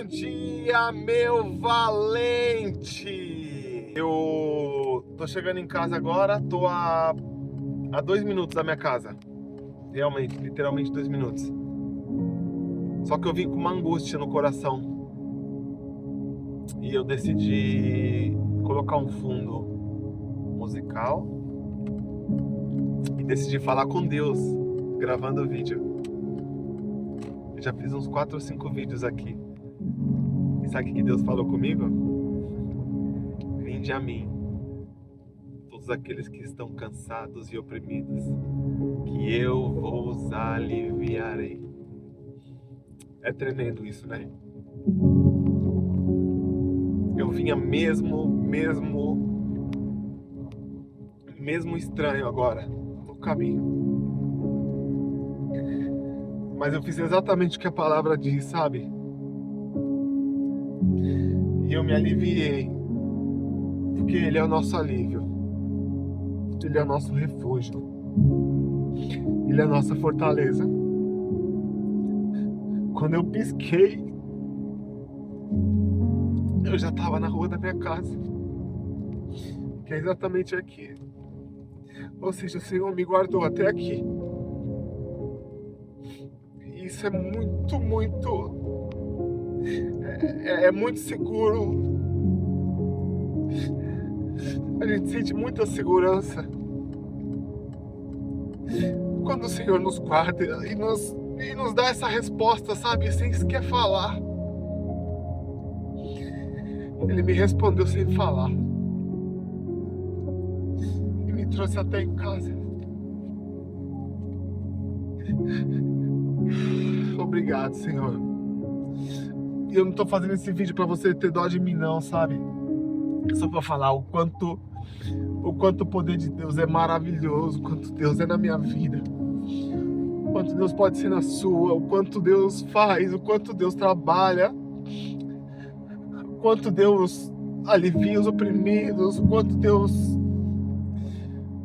Bom dia, meu valente! Eu tô chegando em casa agora, tô a 2 minutos da minha casa. Realmente, literalmente 2 minutos. Só que eu vim com uma angústia no coração. E eu decidi colocar um fundo musical e decidi falar com Deus, gravando o vídeo. Eu já fiz uns 4 ou 5 vídeos aqui. E sabe o que Deus falou comigo? Vinde a mim, todos aqueles que estão cansados e oprimidos, que eu vos aliviarei. É tremendo isso, né? Eu vinha mesmo estranho agora no caminho. Mas eu fiz exatamente o que a palavra diz, sabe? E eu me aliviei, porque Ele é o nosso alívio. Ele é o nosso refúgio. Ele é a nossa fortaleza. Quando eu pisquei, eu já estava na rua da minha casa, que é exatamente aqui. Ou seja, o Senhor me guardou até aqui. E isso é muito seguro. A gente sente muita segurança quando o Senhor nos guarda e nos dá essa resposta, sabe? Sem sequer falar. Ele me respondeu sem falar. E me trouxe até em casa. Obrigado, Senhor. E eu não tô fazendo esse vídeo pra você ter dó de mim, não, sabe? É só pra falar o quanto o poder de Deus é maravilhoso, o quanto Deus é na minha vida, o quanto Deus pode ser na sua, o quanto Deus faz, o quanto Deus trabalha, o quanto Deus alivia os oprimidos, o quanto Deus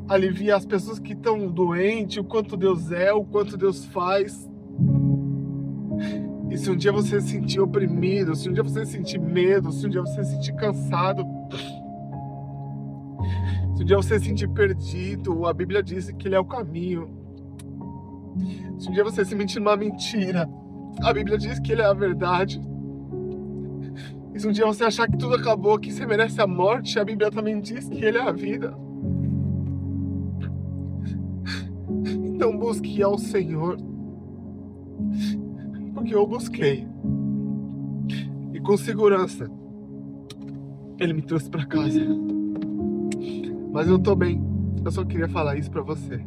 alivia as pessoas que estão doentes, o quanto Deus é, o quanto Deus faz. E se um dia você se sentir oprimido, se um dia você sentir medo, se um dia você se sentir cansado, se um dia você se sentir perdido, a Bíblia diz que Ele é o caminho. Se um dia você se mentir numa mentira, a Bíblia diz que Ele é a verdade. E se um dia você achar que tudo acabou, que você merece a morte, a Bíblia também diz que Ele é a vida. Então busque ao Senhor, porque eu busquei. E com segurança, Ele me trouxe para casa. Mas eu tô bem. Eu só queria falar isso pra você.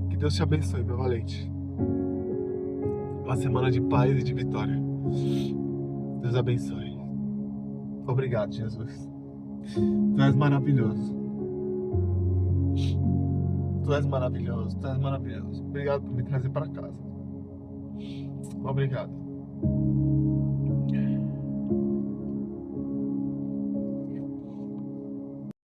Que Deus te abençoe, meu valente. Uma semana de paz e de vitória. Deus abençoe. Obrigado, Jesus. Tu és maravilhoso. Tu és maravilhoso, tu és maravilhoso. Obrigado por me trazer para casa. Obrigado.